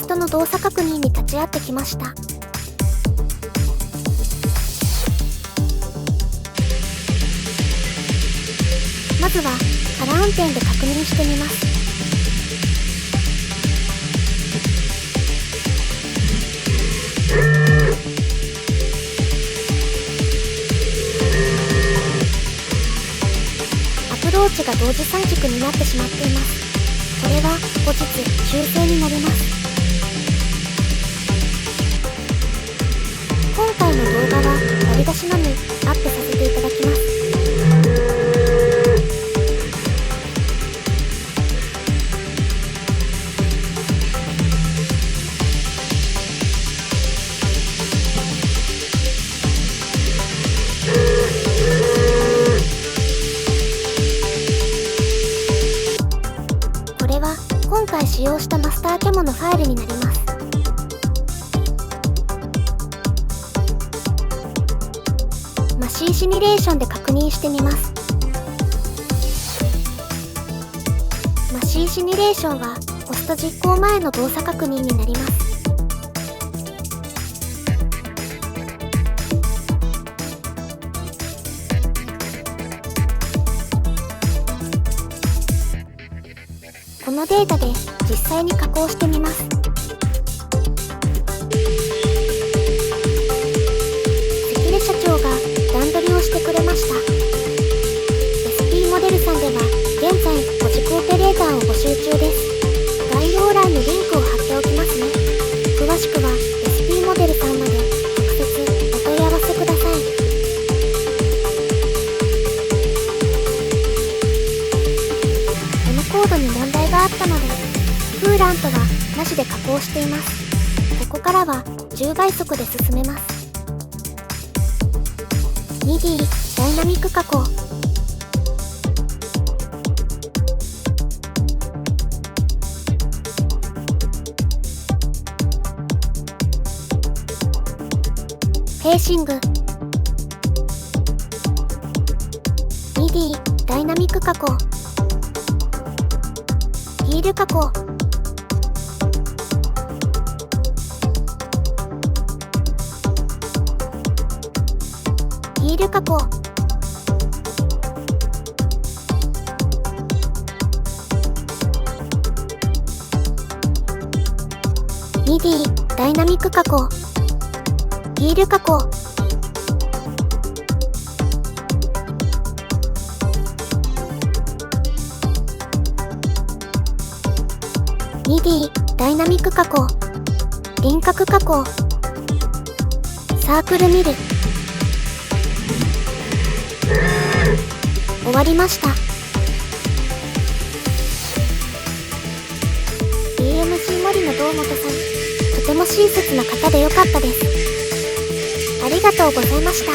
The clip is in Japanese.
トの動作確認に立ち会ってきました。まずは空運転で確認してみます。アプローチが同時3軸になってしまっています。これは後日修正になります。今回の動画は割り出しのみアップさせていただきます。これは今回使用したマスターキャモのファイルになります。マシンシミュレーションで確認してみます。マシンシミュレーションはホスト実行前の動作確認になります。このデータで実際に加工してみます。関根社長が段取りをしてくれました。SP モデルさんでは現在5軸オペレーターを募集中です。概要欄にリンクを貼っておきますね。詳しくは SP モデルさんまで直接お問い合わせください。このコードに問題があったので、クーラントはなしで加工しています。ここからは10倍速で進めます。MIDI ダイナミック加工。ペーシング。MIDI ダイナミック加工。ヒール加工。ヒール加工。MIDI ダイナミック加工。ヒール加工。MIDI ダイナミック加工。輪郭加工。サークルミル。終わりました。BMG 森の堂本さん、とても親切な方でよかったです。ありがとうございました。